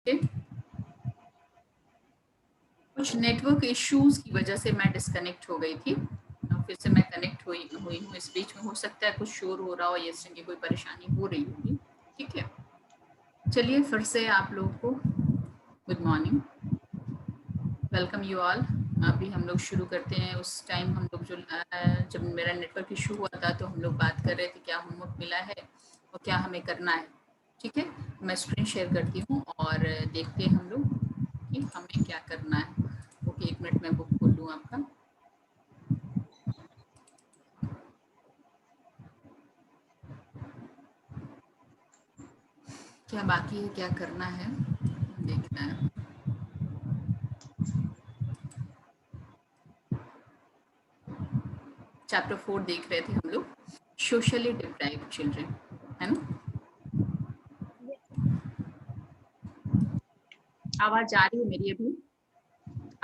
ठीक, कुछ network issues की वजह से मैं डिस्कनेक्ट हो गई थी, फिर से मैं कनेक्ट हुई हूँ। इस बीच में हो सकता है कुछ शोर हो रहा हो या इस तरह की कोई परेशानी हो रही होगी। ठीक है, चलिए फिर से आप लोगों को good morning, welcome you all. अभी हम लोग शुरू करते हैं। उस टाइम हम लोग जब मेरा नेटवर्क इशू हुआ था तो हम लोग बात कर रहे थे क्या होमवर्क मिला है और क्या हमें करना है। ठीक है, मैं स्क्रीन शेयर करती हूँ और देखते हैं हम लोग कि हमें क्या करना है। ओके, एक मिनट में बुक खोल लूँ आपका। क्या बाकी है, क्या करना है, देखना है। चैप्टर 4 देख रहे थे हम लोग, सोशली डिप्राइव्ड चिल्ड्रन, है ना। आवाज आ रही है मेरी? अभी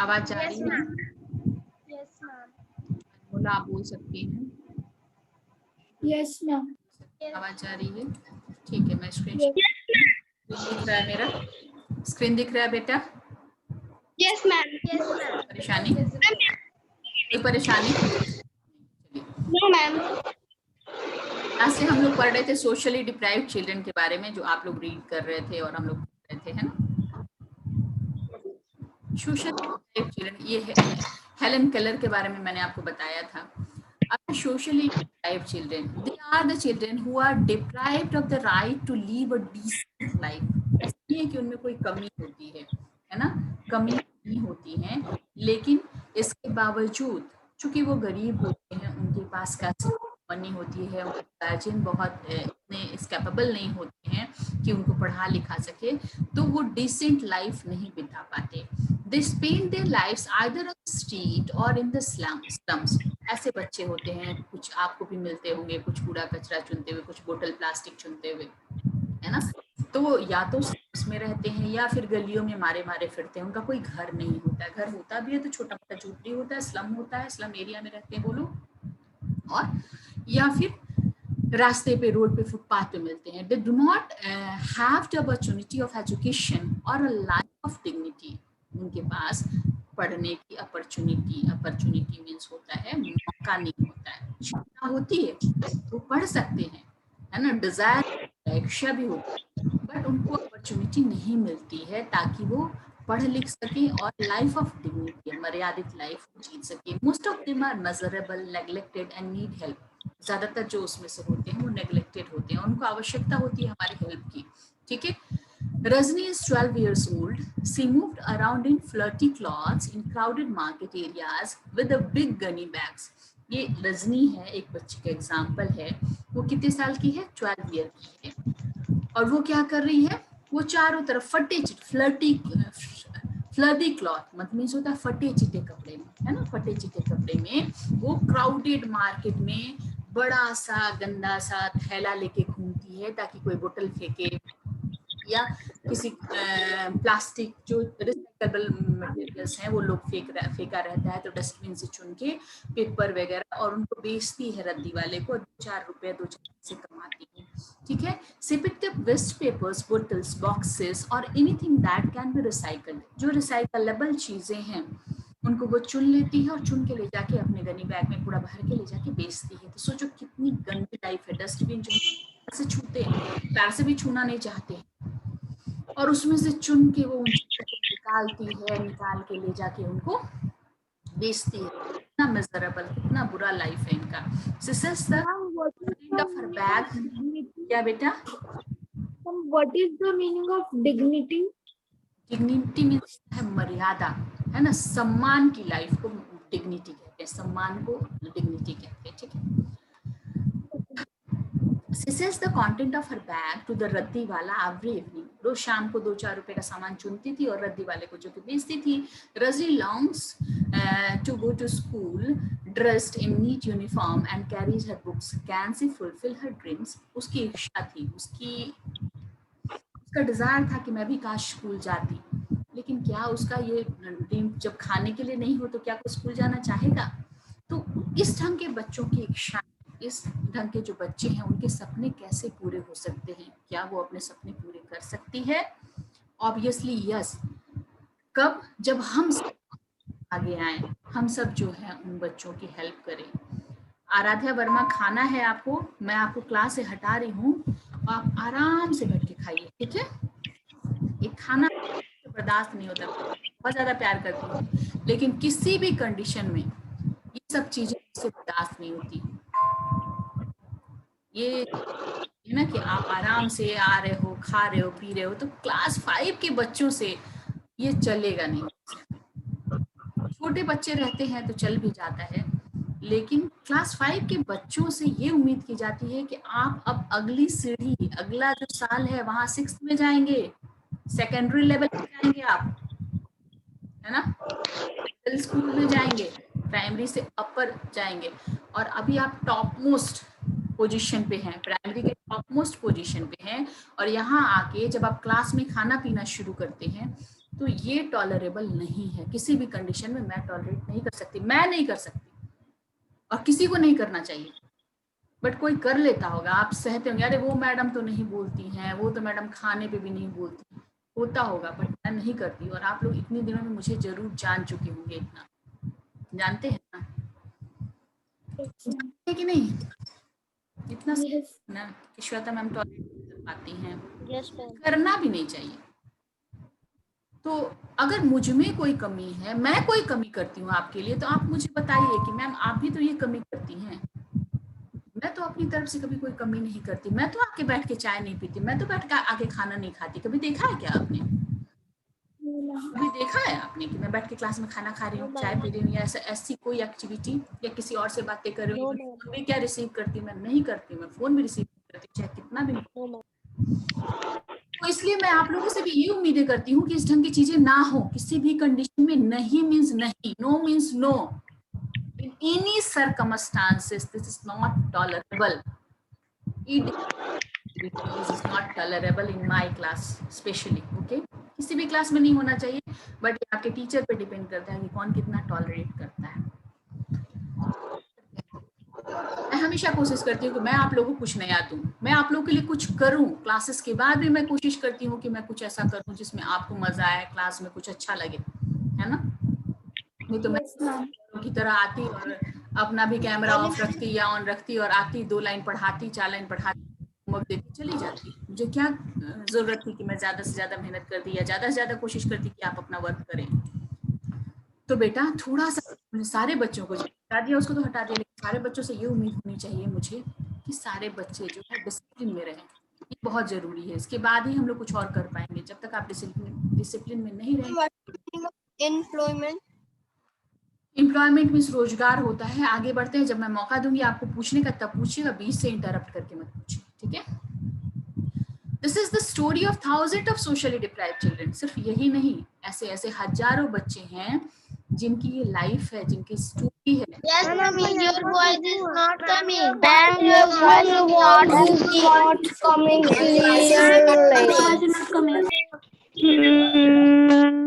आवाज आ रही है? Yes ma'am. बोला, आप बोल सकती हैं। Yes ma'am. आवाज आ रही है? ठीक है, मैं स्क्रीन दिख रहा है मेरा? स्क्रीन दिख रहा है बेटा? Yes ma'am. Yes ma'am. परेशानी, कोई परेशानी? No ma'am. आज से हम लोग पढ़ रहे थे सोशली डिप्राइव्ड चिल्ड्रन के बारे में, जो आप लोग रीड कर रहे थे और हम लोग पढ़ रहे थे, है ना। सोशली डिप्राइव्ड चिल्ड्रन, ये है हेलन केलर के बारे में मैंने आपको बताया था। अब socially deprived children, they are the children who are deprived of the right to live a decent life. ऐसा नहीं है कि उनमें कोई कमी होती है ना, कमी नहीं होती है, लेकिन इसके बावजूद चूंकि वो गरीब होते हैं, उनके पास कैसे मनी होती है, उनके गार्जियन बहुत इतने कैपेबल नहीं होते हैं कि उनको पढ़ा लिखा सके, तो वो डिसेंट लाइफ नहीं बिता पाते। They spend their lives either on street और इन द स्लम्स। ऐसे बच्चे होते हैं, कुछ आपको भी मिलते होंगे, कुछ कूड़ा कचरा चुनते हुए, कुछ बोतल प्लास्टिक चुनते हुए, है ना। तो या तो उसमें रहते हैं या फिर गलियों में मारे मारे फिरते हैं, उनका कोई घर नहीं होता है। घर होता भी है तो छोटा मोटा झोपड़ी होता है, स्लम होता है, स्लम एरिया में रहते हैं वो लोग। और या फिर रास्ते पे, रोड पे, फुटपाथ पे मिलते हैं। They do not have the opportunity of education और अ लाइफ ऑफ डिग्निटी। उनके पास पढ़ने की अपॉर्चुनिटी मीन्स होता है मौका नहीं होता है। इच्छा होती है तो पढ़ सकते हैं, है ना, डिजायर इच्छा भी होती है, बट उनको अपॉर्चुनिटी नहीं मिलती है ताकि वो पढ़ लिख सके और लाइफ ऑफ डिग्निटी, मर्यादित लाइफ जीत सके। Most of them are miserable, neglected and need help. ज्यादातर जो उसमें से होते हैं वो नेग्लेक्टेड होते हैं, उनको आवश्यकता होती है हमारी हेल्प की। ठीक है, Rajni is 12 years old. She moved around in flirty clothes in crowded market areas with a big gunny bags. ये रजनी है, एक बच्ची का एग्जाम्पल है। वो कितने साल की है? 12 ईयर की है। और वो क्या कर रही है? वो चारों तरफ फटे फ्लर्टी क्लॉथ मतलब मीन्स होता है फटे चिटे कपड़े में, है ना, फटे चिटे कपड़े में वो क्राउडेड मार्केट में बड़ा सा गंदा सा थैला लेके घूमती है ताकि कोई बोतल फेंके या किसी प्लास्टिक जो रिसाइकेबल मटेरियल्स हैं वो लोग फेंका रहता है तो डस्टबिन से चुन के पेपर वगैरह और उनको बेचती है रद्दी वाले को, 2-4 रुपए से कमाती है। ठीक है, she picked up waste papers, bottles, boxes और anything that can be recycled. जो रिसाइकलेबल चीजें हैं उनको वो चुन लेती है और चुन के ले जाके अपने गनी बैग में पूरा भर के ले जाके बेचती है। तो सोचो कितनी गंदी लाइफ है। डस्टबिन जो से छूते हैं, पैर से भी छूना नहीं चाहते और उसमें से चुन के वो निकालती है, निकाल के ले जाके उनको बेचती है। कितना मिजरेबल, कितना बुरा लाइफ है इनका। Sisters the content of her bag. क्या बेटा? What is the meaning of dignity? Dignity means है मर्यादा, है ना, सम्मान की लाइफ को डिग्निटी कहते हैं, सम्मान को डिग्निटी कहते हैं। ठीक है, She says the content of her bag to the रद्दी वाला every evening. रोज शाम को 2-4 रुपए का सामान चुनती थी और रद्दी वाले को जो कि बेचती थी। Rajni longs to go to school dressed in neat uniform and carries her books. Can she fulfill her dreams? उसकी इच्छा थी, उसका डिजायर था कि मैं भी काश स्कूल जाती, लेकिन क्या उसका ये ड्रीम जब खाने के लिए नहीं हो तो क्या कोई स्कूल जाना चाहेगा? तो इस ढंग के बच्चों की इच्छा, इस ढंग के जो बच्चे हैं उनके सपने कैसे पूरे हो सकते हैं? क्या वो अपने सपने पूरे कर सकती है? Obviously yes. कब? जब हम आगे आए, हम सब जो है उन बच्चों की हेल्प करें। आराध्या वर्मा, खाना है आपको, मैं आपको क्लास से हटा रही हूँ, आप आराम से बैठ के खाइए, ठीक है? ये खाना बर्दाश्त नहीं होता, बहुत ज्यादा प्यार करती हूँ, लेकिन किसी भी कंडीशन में ये सब चीजें मुझसे बर्दाश्त नहीं होती। ये है ना कि आप आराम से आ रहे हो, खा रहे हो, पी रहे हो, तो क्लास 5 के बच्चों से ये चलेगा नहीं। छोटे बच्चे रहते हैं तो चल भी जाता है, लेकिन क्लास 5 के बच्चों से ये उम्मीद की जाती है कि आप अब अगली सीढ़ी, अगला जो साल है वहां 6th में जाएंगे, सेकेंडरी लेवल पे जाएंगे आप, है ना, मिडिल स्कूल में जाएंगे, प्राइमरी से अपर जाएंगे, और अभी आप टॉप मोस्ट पोजीशन पे हैं, प्राइमरी के टॉप मोस्ट पोजीशन पे हैं, और यहाँ आके जब आप क्लास में खाना पीना शुरू करते हैं तो ये टॉलरेबल नहीं है। किसी भी कंडीशन में मैं टॉलरेट नहीं कर सकती, मैं नहीं कर सकती, और किसी को नहीं करना चाहिए। बट कोई कर लेता होगा, आप सहते होंगे, अरे वो मैडम तो नहीं बोलती हैं, वो तो मैडम खाने पे भी नहीं बोलती, होता होगा, बट मैं नहीं करती। और आप लोग इतने दिनों में मुझे जरूर जान चुके होंगे, इतना जानते हैं ना, जानते कि नहीं, इतना Yes. ना कि श्वेता मैम टॉलरेट कर पाती हैं, यस मैम। करना भी नहीं चाहिए। तो अगर मुझ में कोई कमी है, मैं कोई कमी करती हूँ आपके लिए, तो आप मुझे बताइए कि मैम आप भी तो ये कमी करती हैं। मैं तो अपनी तरफ से कभी कोई कमी नहीं करती, मैं तो आके बैठ के चाय नहीं पीती, मैं तो बैठ के आके खाना नहीं खाती। कभी देखा है क्या आपने? कभी देखा है आपने कि मैं बैठ के क्लास में खाना खा रही हूँ, चाय पी रही हूँ, या ऐसी कोई एक्टिविटी, या किसी और से बातें कर रही हूँ? फोन भी क्या रिसीव करती हूँ? मैं नहीं करती, मैं फोन भी रिसीव नहीं करती, चाहे कितना भी। तो इसलिए मैं आप लोगों से भी ये उम्मीदें करती हूँ कि इस ढंग की चीजें ना हो किसी भी कंडीशन में। नहीं मीन्स नहीं, no means no, in any circumstances this is not tolerable. It is not tolerable in my class especially, okay? किसी भी क्लास में नहीं होना चाहिए, बट आपके टीचर पे डिपेंड करता है कि कौन कितना टॉलरेट करता है। मैं हमेशा कोशिश करती हूँ कि मैं आप लोगों को कुछ नया दूं, मैं आप लोगों के लिए कुछ करूं। क्लासेस के बाद भी मैं कोशिश करती हूँ कि मैं कुछ ऐसा करूं जिसमें आपको मजा आए, क्लास में कुछ अच्छा लगे, है ना? नहीं तो मैं की तरह आती और अपना भी कैमरा ऑफ रखती या ऑन रखती और आती, 2 लाइन पढ़ाती, 4 लाइन पढ़ाती, होमवर्क देती, चली जाती। मुझे क्या जरूरत थी कि मैं ज्यादा से ज्यादा मेहनत करती या ज्यादा से ज्यादा कोशिश करती कि आप अपना वर्क करें। तो बेटा थोड़ा सा सारे बच्चों को हटा दिया, उसको तो हटा दिया, लेकिन सारे बच्चों से ये उम्मीद होनी चाहिए मुझे कि सारे बच्चे जो है डिसिप्लिन में रहें। ये बहुत जरूरी है, इसके बाद ही हम लोग कुछ और कर पाएंगे। जब तक आप डिसिप्लिन में नहीं रहेंगे। एम्प्लॉयमेंट मीन्स रोजगार होता है। आगे बढ़ते हैं, जब मैं मौका दूंगी आपको पूछने का तब पूछिएगा, बीच से इंटरप्ट करके मत पूछिए, ठीक है? This is the story of thousand of socially deprived children. सिर्फ यही नहीं, ऐसे ऐसे हजारों बच्चे हैं जिनकी ये लाइफ है, जिनकी स्टोरी है। Yes, ma'am, your voice is not coming. Ma'am, your voice is not coming clearly.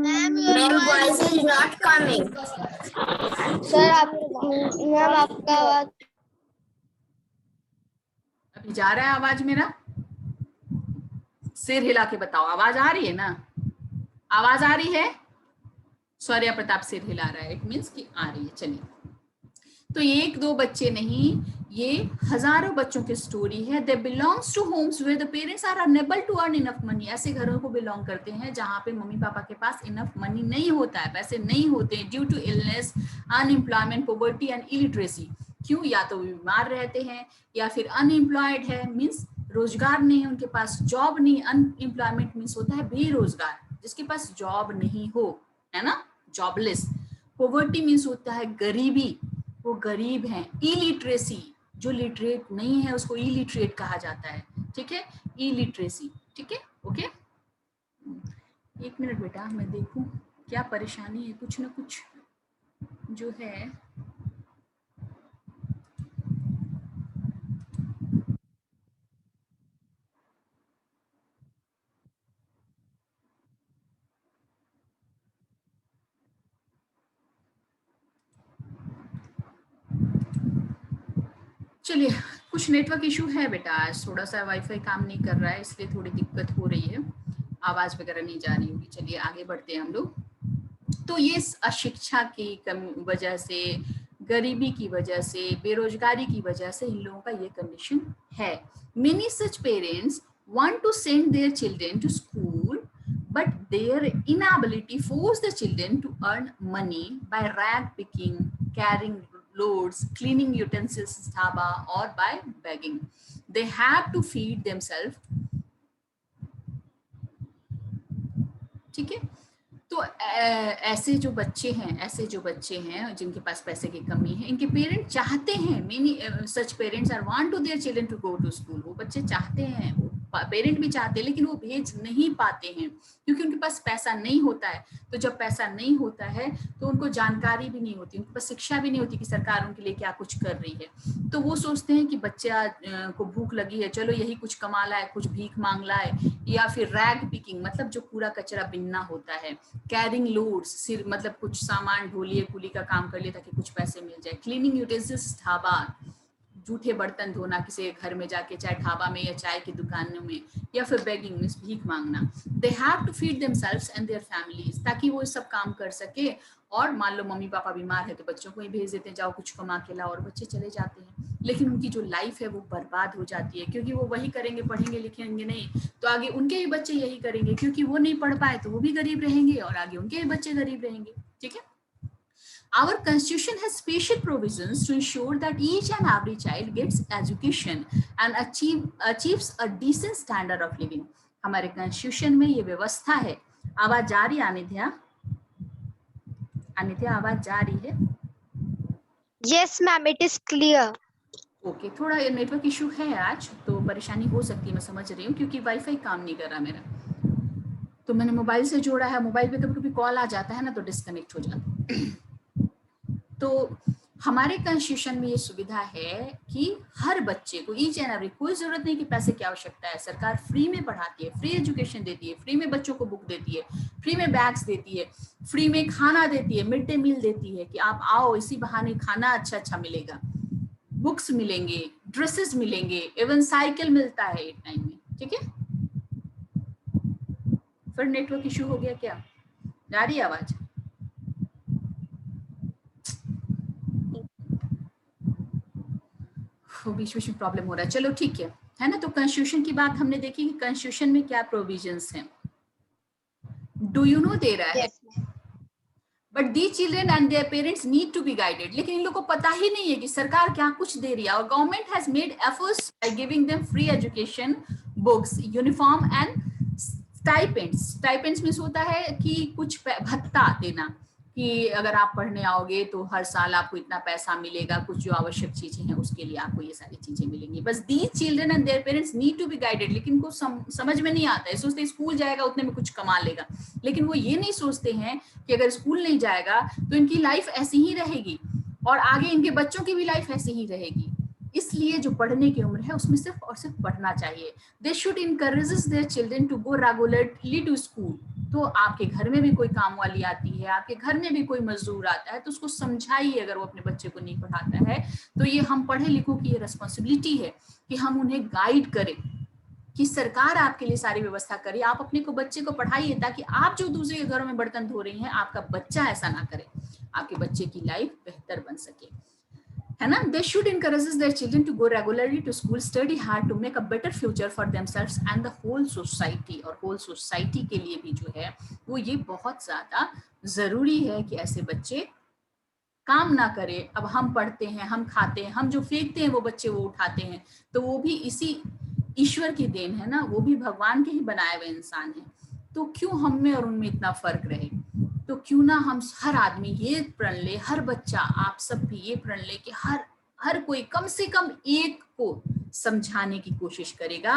Ma'am, your voice is not coming. Sir आप मैम आपका आवाज अभी जा रहा है आवाज मेरा? सिर हिला के बताओ, आवाज आ रही है ना? आवाज आ रही है? सौर्या प्रताप सिर हिला रहा है, इट मीन्स कि आ रही है। चलिए, तो एक दो बच्चे नहीं, ये हजारों बच्चों की स्टोरी है। They belongs to homes where the parents are unable to earn enough money. ऐसे घरों को बिलोंग करते हैं जहां पे मम्मी पापा के पास इनफ मनी नहीं होता है, पैसे नहीं होते हैं, due to illness, unemployment, poverty and illiteracy. क्यों? या तो बीमार रहते हैं या फिर अनएम्प्लॉयड है, मीन्स रोजगार नहीं है उनके पास, जॉब नहीं। अनएम्प्लॉयमेंट मीन्स होता है बेरोजगार, जिसके पास जॉब नहीं हो, है ना, जॉबलेस। पॉवर्टी मीन्स होता है गरीबी, वो गरीब हैं। इलिटरेसी, जो लिटरेट नहीं है उसको इलिटरेट कहा जाता है, ठीक है? इलिटरेसी, ठीक है, ओके। 1 मिनट बेटा, मैं देखूं क्या परेशानी है, कुछ ना कुछ जो है। चलिए, कुछ नेटवर्क इशू है बेटा, आज थोड़ा सा वाईफाई काम नहीं कर रहा है, इसलिए थोड़ी दिक्कत हो रही है। आवाज वगैरह नहीं जा रही होगी। चलिए आगे बढ़ते हैं हम लोग। तो ये अशिक्षा की वजह से, गरीबी की वजह से, बेरोजगारी की वजह से इन लोगों का ये कंडीशन है। Many such parents want to send their children to school, but their inability force the children to earn money by rag picking, carrying loads, cleaning utensils, dhaba, or by begging. They have to feed themselves. ठीक है, तो ऐसे जो बच्चे हैं जिनके पास पैसे की कमी है, इनके पेरेंट्स चाहते हैं, many such parents are want to their children to go to school. वो बच्चे चाहते हैं, पेरेंट भी चाहते हैं, लेकिन वो भेज नहीं पाते हैं क्योंकि उनके पास पैसा नहीं होता है। तो जब पैसा नहीं होता है तो उनको जानकारी भी नहीं होती, उनके पास शिक्षा भी नहीं होती कि सरकार उनके लिए क्या कुछ कर रही है। तो वो सोचते हैं कि बच्चा को भूख लगी है, चलो यही कुछ कमा लाए, कुछ भीख मांग लाए, या फिर रैग पिकिंग मतलब जो कूड़ा कचरा बिनना होता है, कैरिंग लोड्स सिर मतलब कुछ सामान ढोलिए कुली का काम कर लिए ताकि कुछ पैसे मिल जाए, क्लीनिंग यूटेंसिल्स ढाबा जूठे बर्तन धोना किसी के घर में जाके, चाहे ढाबा में या चाय की दुकानों में, या फिर बेगिंग में भीख मांगना। They have to feed themselves and their families, ताकि वो सब काम कर सके। और मान लो मम्मी पापा बीमार है तो बच्चों को ही भेज देते हैं, जाओ कुछ कमा के लाओ, और बच्चे चले जाते हैं। लेकिन उनकी जो लाइफ है वो बर्बाद हो जाती है, क्योंकि वो वही करेंगे, पढ़ेंगे लिखेंगे नहीं तो आगे उनके ही बच्चे यही करेंगे, क्योंकि वो नहीं पढ़ पाए तो वो भी गरीब रहेंगे और आगे उनके ही बच्चे गरीब रहेंगे। ठीक है, our constitution has special provisions to ensure that each and every child gets education and achieves a decent standard of living. हमारे कॉन्स्टिट्यूशन में ये व्यवस्था है। आवाज जा रही है अनिध्या? अनिध्या आवाज जा रही है? Yes, ma'am, it is clear. Okay, थोड़ा नेटवर्क इशू है आज तो परेशानी हो सकती है, मैं समझ रही हूँ, क्योंकि वाईफाई काम नहीं कर रहा मेरा, तो मैंने मोबाइल से जोड़ा है। मोबाइल पे कभी कभी कॉल आ जाता है ना तो डिस्कनेक्ट हो जाता है। तो हमारे कॉन्स्टिट्यूशन में ये सुविधा है कि हर बच्चे को, ईच एंड एवरी, कोई जरूरत नहीं कि पैसे की आवश्यकता है, सरकार फ्री में पढ़ाती है, फ्री एजुकेशन देती है, फ्री में बच्चों को बुक देती है, फ्री में बैग्स देती है, फ्री में खाना देती है, मिड डे मील देती है कि आप आओ, इसी बहाने खाना अच्छा मिलेगा, बुक्स मिलेंगे, ड्रेसेस मिलेंगे, इवन साइकिल मिलता है 8-9 में। ठीक है, फिर नेटवर्क इशू हो गया क्या? जा रही है आवाज? बीच में प्रॉब्लम हो रहा है, चलो ठीक है ना। तो कॉन्स्टिट्यूशन की बात हमने देखी कि कॉन्स्टिट्यूशन में क्या प्रोविजंस हैं। डू यू नो दे रहा है, but these children and their parents need to be guided. लेकिन इन लोगों को पता ही नहीं है कि सरकार क्या कुछ दे रही है। और government has made efforts by giving them free education, books, uniform and stipends. Stipends means होता है कि कुछ भत्ता देना, कि अगर आप पढ़ने आओगे तो हर साल आपको इतना पैसा मिलेगा, कुछ जो आवश्यक चीजें हैं उसके लिए आपको ये सारी चीजें मिलेंगी। बस these children and their parents need to be guided. लेकिन इनको समझ में नहीं आता है, सोचते स्कूल जाएगा उतने में कुछ कमा लेगा, लेकिन वो ये नहीं सोचते हैं कि अगर स्कूल नहीं जाएगा तो इनकी लाइफ ऐसी ही रहेगी और आगे इनके बच्चों की भी लाइफ ऐसी ही रहेगी। इसलिए जो पढ़ने की उम्र है उसमें सिर्फ और सिर्फ पढ़ना चाहिए। They should encourages their children to go regularly to school. तो आपके घर में भी कोई काम वाली आती है, आपके घर में भी कोई मजदूर आता है, तो उसको समझाइए अगर वो अपने बच्चे को नहीं पढ़ाता है तो ये हम पढ़े लिखों की ये रिस्पॉन्सिबिलिटी है कि हम उन्हें गाइड करें, कि सरकार आपके लिए सारी व्यवस्था करे, आप अपने को बच्चे को पढ़ाइए, ताकि आप जो दूसरे के घरों में बर्तन धो रही हैं आपका बच्चा ऐसा ना करे, आपके बच्चे की लाइफ बेहतर बन सके, है ना। They should encourage their children to go regularly to school, study hard to make a better future for themselves and the whole society। और whole society के लिए भी जो है वो ये बहुत ज्यादा जरूरी है कि ऐसे बच्चे काम ना करें। अब हम पढ़ते हैं, हम खाते हैं, हम जो फेंकते हैं वो बच्चे वो उठाते हैं, तो वो भी इसी ईश्वर की देन है ना, वो भी भगवान के ही बनाए हुए इंसान हैं। तो क्यों हम में और उनमें इतना फर्क रहे? तो क्यों ना हम हर आदमी ये प्रण ले, हर बच्चा, आप सब भी ये प्रण ले कि हर कोई कम से कम एक को समझाने की कोशिश करेगा,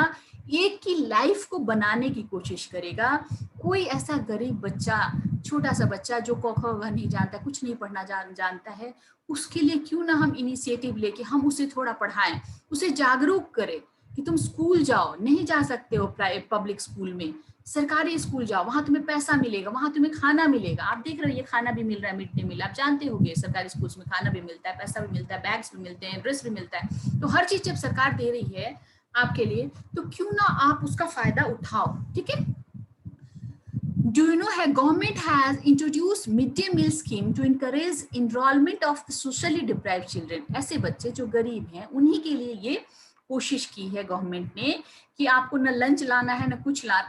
एक की लाइफ को बनाने की कोशिश करेगा। कोई ऐसा गरीब बच्चा, छोटा सा बच्चा जो क ख ग नहीं जानता, कुछ नहीं पढ़ना जानता है, उसके लिए क्यों ना हम इनिशिएटिव लेके हम उसे थोड़ा पढ़ाएं, उसे जागरूक करें कि तुम स्कूल जाओ, नहीं जा सकते हो पब्लिक स्कूल में, सरकारी स्कूल जाओ, वहां तुम्हें पैसा मिलेगा, वहां तुम्हें खाना मिलेगा। आप देख रहे हो ये खाना भी मिल रहा है, मिड डे मील, आप जानते होंगे सरकारी स्कूल्स में खाना भी मिलता है, पैसा भी मिलता है, बैग्स भी मिलते हैं, ड्रेस भी मिलता है। तो हर चीज जब सरकार दे रही है आपके लिए तो क्यों ना आप उसका फायदा उठाओ। ठीक है, Do you know how government has introduced midday meal scheme to encourage enrollment of the socially deprived children? ऐसे बच्चे जो गरीब हैं उन्हीं के लिए ये कोशिश की है गवर्नमेंट ने कि आपको न लंच लाना है न कुछ ला,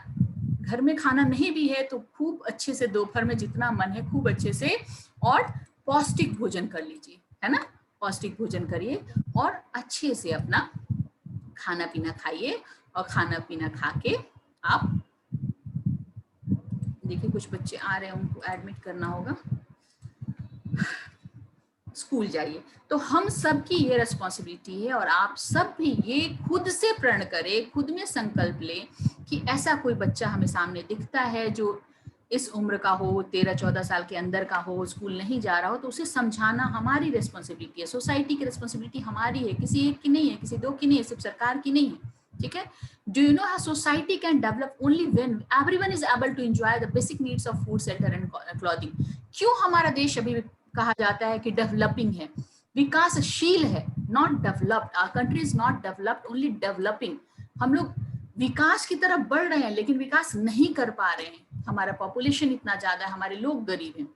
घर में खाना नहीं भी है तो खूब अच्छे से दोपहर में जितना मन है खूब अच्छे से और पौष्टिक भोजन कर लीजिए, है ना, पौष्टिक भोजन करिए और अच्छे से अपना खाना पीना खाइए और खाना पीना खा के आप देखिए कुछ बच्चे आ रहे हैं उनको एडमिट करना होगा, स्कूल जाइए। तो हम सब की ये रिस्पॉन्सिबिलिटी है और आप सब भी ये खुद से प्रण करें, खुद में संकल्प लें कि ऐसा कोई बच्चा हमें सामने दिखता है जो इस उम्र का हो, 13-14 साल के अंदर का हो, स्कूल नहीं जा रहा हो, तो उसे समझाना हमारी रिस्पॉन्सिबिलिटी है, सोसाइटी की रिस्पॉन्सिबिलिटी हमारी है, किसी एक की नहीं है, किसी दो की नहीं है, सिर्फ सरकार की नहीं है, ठीक है। Do you know how society can develop only when everyone is able to enjoy the basic needs of food, shelter and clothing? क्यों हमारा देश अभी कहा जाता है कि डेवलपिंग है, विकासशील है, not developed. Our country is not developed, only developing. हम लोग विकास की तरफ बढ़ रहे हैं लेकिन विकास नहीं कर पा रहे हैं, हमारा पॉपुलेशन इतना ज्यादा है, हमारे लोग गरीब हैं।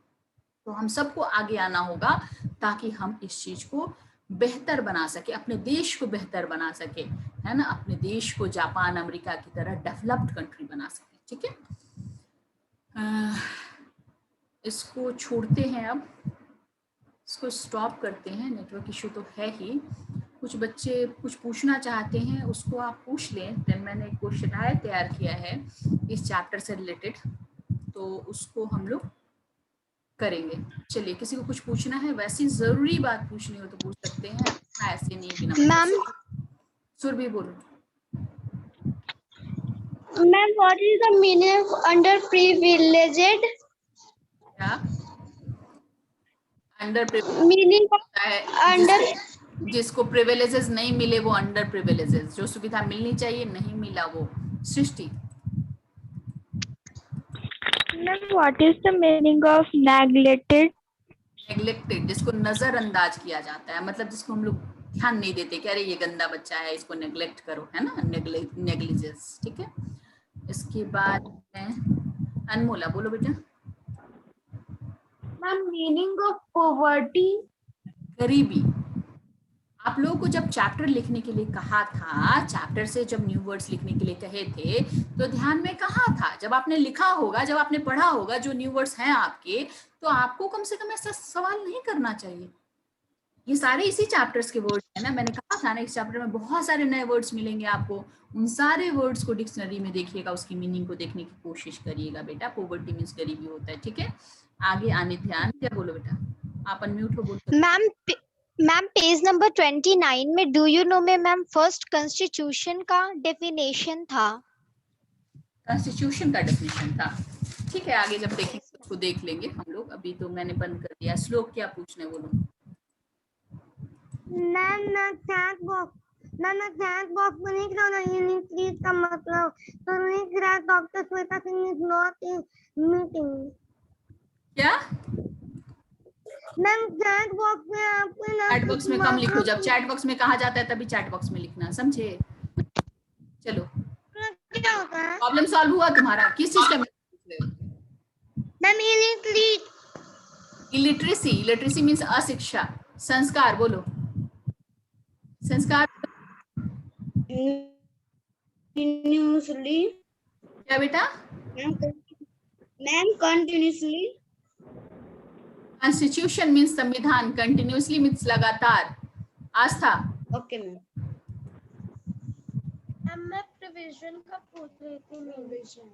तो हम सबको आगे आना होगा ताकि हम इस चीज को बेहतर बना सके, अपने देश को बेहतर बना सके, है ना, अपने देश को जापान अमेरिका की तरह डेवलप्ड कंट्री बना सके, ठीक है। इसको छोड़ते हैं, अब इसको स्टॉप करते हैं, नेटवर्क इशू तो है ही। कुछ बच्चे कुछ पूछना चाहते हैं उसको आप पूछ लें, देन मैंने एक क्वेश्चन तैयार किया है इस चैप्टर से रिलेटेड, तो उसको हम लोग करेंगे। चलिए, किसी को कुछ पूछना है, वैसी जरूरी बात पूछनी हो तो पूछ सकते हैं, ऐसे नहीं बिना। मैम सुरभि बोलो। Ma'am what is the meaning of under privileged? क्या अंडर मीनिंग होता है? अंडर जिसको प्रिविलेजेस नहीं मिले वो अंडर प्रिविलेजेस, जो सुविधा मिलनी चाहिए नहीं मिला वो। सृष्टि। Ma'am, what is the meaning of neglected? Neglected, जिसको नजरअंदाज किया जाता है, मतलब जिसको हम लोग ध्यान नहीं देते कि अरे ये गंदा बच्चा है इसको नेग्लेक्ट करो, है ना, नेग्लिजेंस, ठीक है। इसके बाद में अनमोला बोलो बेटा। Ma'am, meaning of poverty? गरीबी। आप लोगों को जब चैप्टर लिखने के लिए कहा था, चैप्टर से जब न्यू वर्ड्स लिखने के लिए कहे थे, तो ध्यान में कहा था, जब आपने लिखा होगा, जब आपने पढ़ा होगा जो न्यू वर्ड्स हैं आपके, तो आपको कम से कम ऐसा सवाल नहीं करना चाहिए। ये सारे इसी चैप्टर्स के वर्ड्स हैं ना, मैंने कहा था ना इस चैप्टर में बहुत सारे नए वर्ड्स मिलेंगे आपको, उन सारे वर्ड्स को डिक्शनरी में देखिएगा, उसकी मीनिंग को देखने की कोशिश करिएगा बेटा। पोवर्टी मीन्स गरीबी होता है, ठीक है। आगे आने ध्यान, क्या बोलो बेटा, आप अनम्यूट हो बोल। मैम पेज नंबर 29 में डू यू नो में मैम फर्स्ट कॉन्स्टिट्यूशन का डेफिनेशन था। कॉन्स्टिट्यूशन का डेफिनेशन था, ठीक है। आगे जब देखेंगे उसको देख लेंगे हम लोग, अभी तो मैंने बंद कर दिया। श्लोक क्या पूछने बोलो। मैम ना चैट बॉक्स में लिख रहा हूं यूनिट प्लीज का मतलब तो लिख रहा doctor Shweta Singh is not in meeting. क्या मैम चैट बॉक्स में आपको ना चैट बॉक्स में कम लिखो, जब चैट बॉक्स में कहा जाता है तभी चैट बॉक्स में लिखना, समझे। चलो, क्या होता है प्रॉब्लम सॉल्व हुआ तुम्हारा, किस चीज का। मैम इलिटरेसी, इलिटरेसी मीन्स अशिक्षा। संस्कार बोलो, संस्कार कंटिन्यूअसली। क्या बेटा। Ma'am continuously. कॉन्स्टिट्यूशन मीन्स संविधान, कंटिन्यूअसली मीन्स लगातार। आस्था। Okay ma'am. मैं प्रोविजन का पूछ रही थी।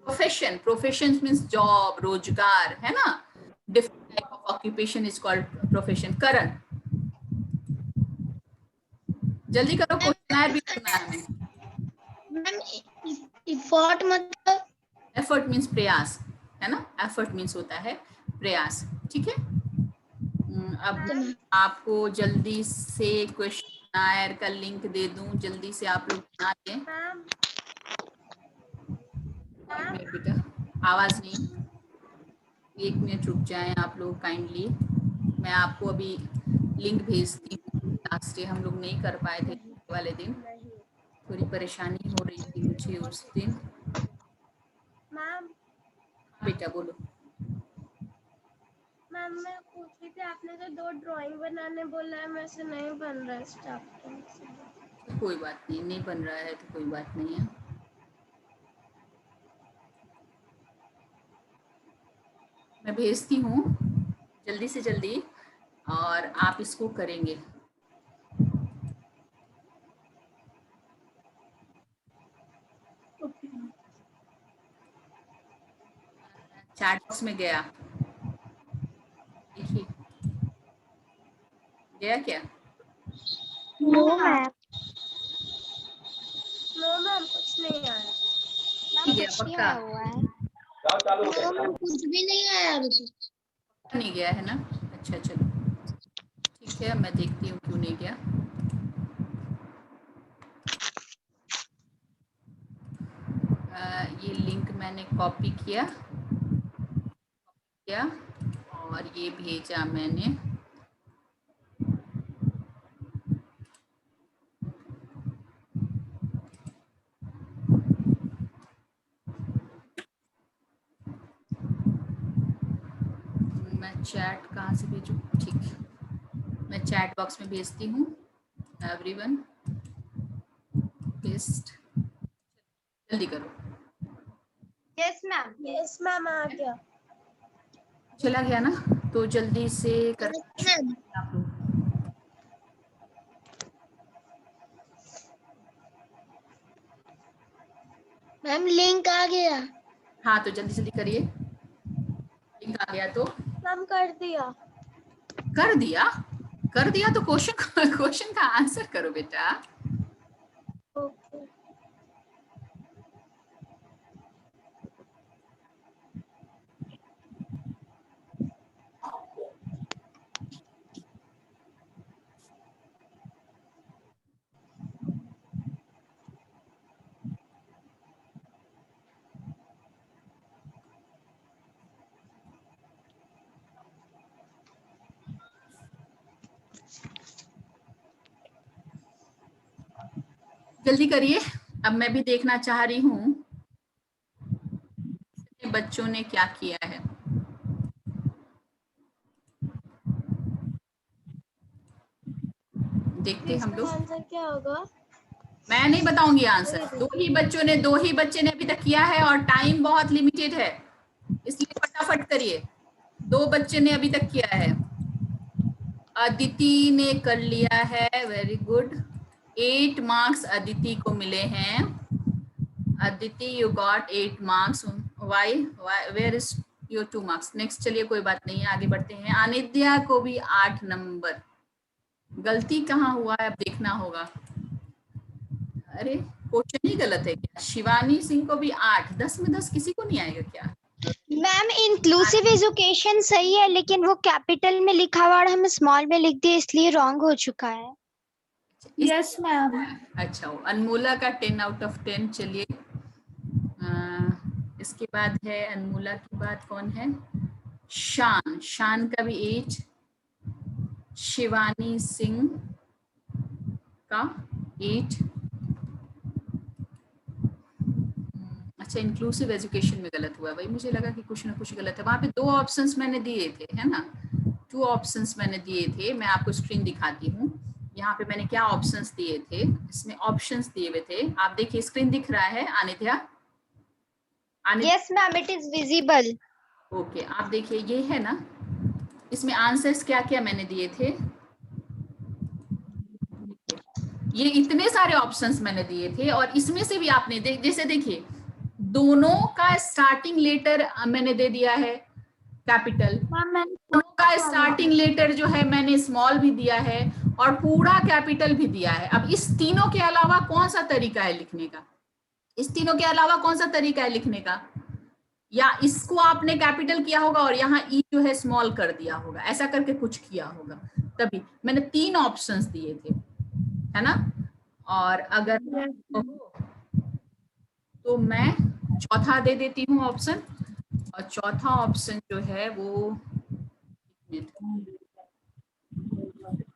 प्रोफेशन, प्रोफेशन मीन्स जॉब, रोजगार, है ना। Different type of occupation is called profession. Karan, जल्दी करो, क्वेश्चन भी करना है हमें। मैम एफर्ट मतलब एफर्ट मीन्स प्रयास, है ना, एफर्ट मीन्स होता है प्रयास, ठीक है। अब आपको जल्दी से क्वेश्चन का लिंक दे दूं, जल्दी से आप लोग बना लें। बेटा आवाज नहीं, 1 मिनट रुक जाएं आप लोग काइंडली। मैं आपको अभी लिंक भेजती हूँ। लास्ट डे हम लोग नहीं कर पाए थे वाले दिन, थोड़ी परेशानी हो रही थी मुझे उस दिन। बेटा बोलो। मैम मैं पूछ रही थी, आपने जो 2 ड्राइंग बनाने बोला है, मेरे से नहीं बन रहा है स्टार्टिंग। कोई बात नहीं, नहीं बन रहा है तो कोई बात नहीं है। मैं भेजती हूँ जल्दी से जल्दी और आप इसको करेंगे। चैट बॉक्स में गया, देखिए गया क्या? No ma'am. नो मैम कुछ नहीं आया। नहीं गया पक्का? नो मैम कुछ भी नहीं आया अभी तक। नहीं गया है ना? अच्छा चलो ठीक है, मैं देखती हूँ क्यों नहीं गया। ये लिंक मैंने कॉपी किया और ये भेजा मैंने। मैं चैट कहाँ से भेजूँ? ठीक है, मैं चैट बॉक्स में भेजती हूँ। एवरीवन पेस्ट, जल्दी करो। यस मैम आ गया। चला गया ना? तो जल्दी से कर मैम आप लोग। मैम लिंक आ गया। हाँ तो जल्दी जल्दी करिए, लिंक आ गया तो मैम कर दिया। कर दिया। कर दिया तो क्वेश्चन का आंसर करो बेटा। ओके जल्दी करिए, अब मैं भी देखना चाह रही हूँ बच्चों ने क्या किया है। देखते हम लोग। आंसर क्या होगा? मैं नहीं बताऊंगी आंसर, दो ही बच्चे ने अभी तक किया है और टाइम बहुत लिमिटेड है, इसलिए फटाफट करिए। 2 बच्चे ने अभी तक किया है। अदिति ने कर लिया है, वेरी गुड। 8 मार्क्स अदिति को मिले हैं। Aditi you got 8 marks. Why where is your 2 marks? Next चलिए कोई बात नहीं है, आगे बढ़ते हैं। अनिद्या को भी 8 नंबर। गलती कहाँ हुआ है अब देखना होगा। अरे क्वेश्चन ही गलत है क्या? शिवानी सिंह को भी 8। 10 में 10 किसी को नहीं आएगा क्या? मैम इंक्लूसिव एजुकेशन सही है, लेकिन वो कैपिटल में लिखा हुआ और हमें स्मॉल में लिख दिया, इसलिए रॉन्ग हो चुका है। Yes ma'am. अच्छा, अनमोला का 10 आउट ऑफ 10। चलिए इसके बाद है अनमोला के बाद कौन है? शान का भी 8। शिवानी सिंह का 8। अच्छा, इंक्लूसिव एजुकेशन में गलत हुआ भाई, मुझे लगा कि कुछ ना कुछ गलत है। वहां पे 2 ऑप्शंस मैंने दिए थे, है ना? 2 ऑप्शंस मैंने दिए थे, मैं आपको स्क्रीन दिखाती हूँ। यहाँ पे मैंने क्या ऑप्शंस दिए थे, इसमें ऑप्शंस दिए हुए थे, आप देखिए स्क्रीन दिख रहा है। Anidhya yes ma'am, it is visible. Okay, आप देखिए ये है ना, इसमें आंसर्स क्या क्या मैंने दिए थे। ये इतने सारे ऑप्शंस मैंने दिए थे और इसमें से भी आपने जैसे देखिए दोनों का स्टार्टिंग लेटर मैंने दे दिया है कैपिटल, दोनों का स्टार्टिंग लेटर जो है मैंने स्मॉल भी दिया है और पूरा कैपिटल भी दिया है। अब इस तीनों के अलावा कौन सा तरीका है लिखने का? इस तीनों के अलावा कौन सा तरीका है लिखने का? या इसको आपने कैपिटल किया होगा और यहाँ ई जो है स्मॉल कर दिया होगा, ऐसा करके कुछ किया होगा, तभी मैंने 3 ऑप्शंस दिए थे, है ना? और अगर तो मैं चौथा दे देती हूँ ऑप्शन, और चौथा ऑप्शन जो है वो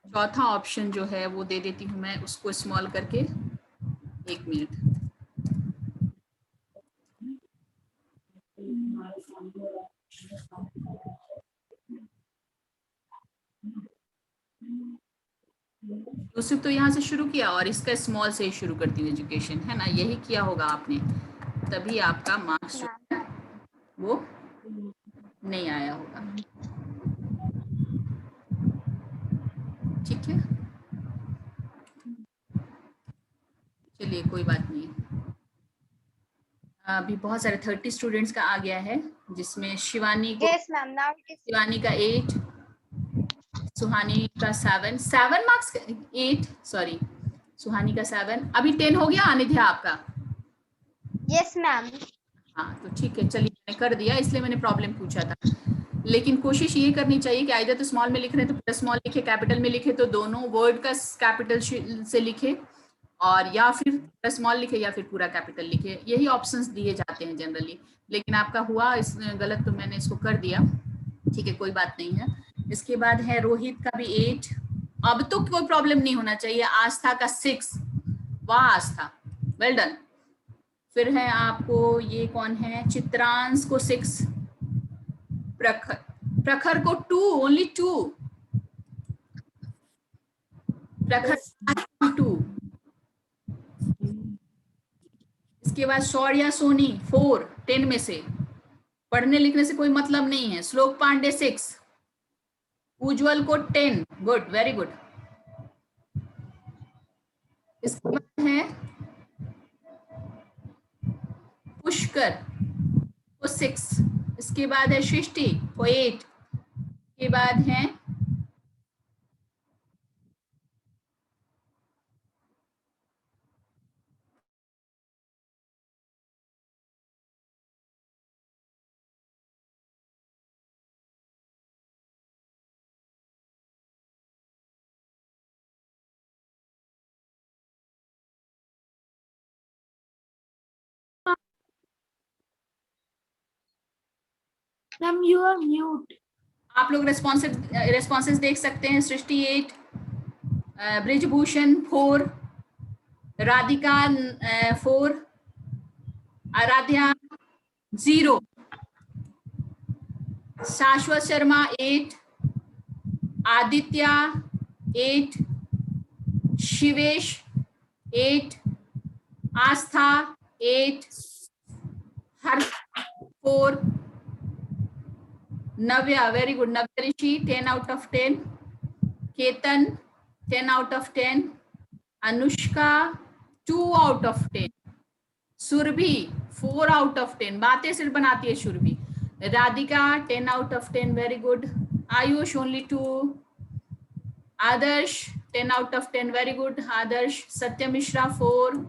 चौथा ऑप्शन जो है वो दे देती हूँ मैं, उसको स्मॉल करके। 1 मिनट। यूसुफ तो यहाँ से शुरू किया और इसका स्मॉल से ही शुरू करती हूँ एजुकेशन, है ना, यही किया होगा आपने, तभी आपका मार्क्स जो है वो नहीं आया होगा। ठीक है, चलिए कोई बात नहीं। अभी बहुत सारे 30 स्टूडेंट्स का आ गया है, जिसमें शिवानी को, Yes, ma'am. Now it is. Shivani का 8, सुहानी का 7 मार्क्स, 8 सॉरी, सुहानी का 7। अभी 10 हो गया अनिध्या आपका? Yes, ma'am. हाँ तो ठीक है, चलिए मैंने कर दिया, इसलिए मैंने प्रॉब्लम पूछा था। लेकिन कोशिश ये करनी चाहिए कि आइदर तो स्मॉल में लिख रहे हैं तो पूरा स्मॉल लिखे, कैपिटल में लिखे तो दोनों वर्ड का कैपिटल से लिखे, और या फिर स्मॉल लिखे या फिर पूरा कैपिटल लिखे, यही ऑप्शंस दिए जाते हैं जनरली। लेकिन आपका हुआ इस गलत, तो मैंने इसको कर दिया, ठीक है, कोई बात नहीं है। इसके बाद है रोहित का भी 8। अब तो कोई प्रॉब्लम नहीं होना चाहिए। आस्था का 6, वाह आस्था, वेल डन। फिर है आपको ये कौन है, चित्रांश को 6, प्रखर को 2, ओनली 2, प्रखर 2। इसके बाद शौर्या सोनी 4, 10 में से, पढ़ने लिखने से कोई मतलब नहीं है। श्लोक पांडे 6, उज्जवल को 10, गुड, वेरी गुड। इसके बाद है पुष्कर को 6, इसके बाद है सृष्टि को 8, के बाद है Ma'am, you are mute. आप लोग रेस्पॉन्सेस देख सकते हैं। सृष्टि 8, ब्रिजभूषण 4, राधिका 4, आराध्या 0, शाश्वत शर्मा 8, आदित्य 8, शिवेश 8, आस्था 8, हर 4, Navya, very good, Navya Rishi 10 out of 10, Ketan 10 out of 10, Anushka 2 out of 10, Surabhi 4 out of 10, बातें सिर्फ बनाती है Surabhi, Radhika 10 out of 10, very good, Aayush only 2, Adarsh 10 out of 10, very good Adarsh, Satya Mishra 4।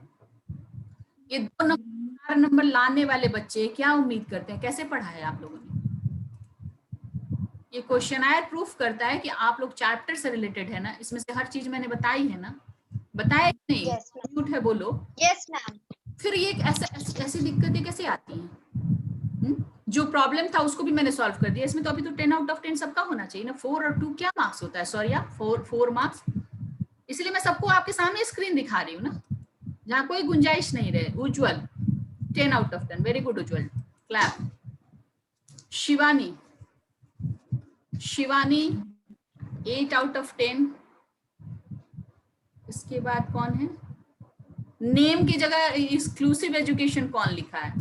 ये 4 नंबर लाने वाले बच्चे क्या उम्मीद करते हैं, कैसे पढ़ा है आप लोगों ने? ये क्वेश्चन आयर प्रूफ करता है कि आप लोग चैप्टर से रिलेटेड है ना, इसमें से हर चीज मैंने बताई है ना, बताया नहीं? Yes, झूठ है बोलो। Yes, ma'am. फिर ये ऐसी दिक्कतें कैसे आती हैं? जो प्रॉब्लम था उसको भी मैंने सॉल्व कर दिया, इसमें तो अभी तो 10 आउट ऑफ 10 सबका होना चाहिए ना। 4 और 2 क्या मार्क्स होता है, सॉरी 4 मार्क्स, इसलिए मैं सबको आपके सामने स्क्रीन दिखा रही हूँ ना, जहाँ कोई गुंजाइश नहीं रहे। उज्जवल 10 out of 10, very good Ujjwal, clap. Shivani 8 out of 10। इसके बाद कौन है, नेम की जगह एक्सक्लूसिव एजुकेशन कौन लिखा है,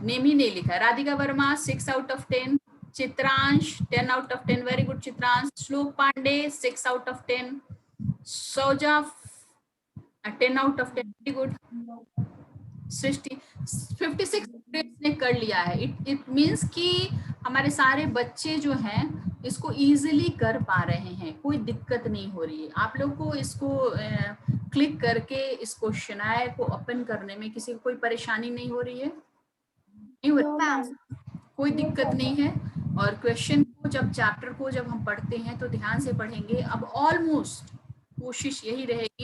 नेम ही नहीं लिखा है। Radhika Verma 6 out of 10, Chitransh 10 out of 10, very good Chitransh. Shlok Pandey 6 out of 10, Sauja 10 out of 10, very good. Srishti 56 ने कर लिया है। इट मींस कि हमारे सारे बच्चे जो हैं इसको इजीली कर पा रहे हैं, कोई दिक्कत नहीं हो रही है। आप लोग को इसको क्लिक करके इस क्वेश्चनायर को ओपन करने में किसी को कोई परेशानी नहीं हो रही है? नहीं हो रही है? कोई दिक्कत नहीं है। और क्वेश्चन को जब चैप्टर को जब हम पढ़ते हैं तो ध्यान से पढ़ेंगे। अब ऑलमोस्ट कोशिश यही रहेगी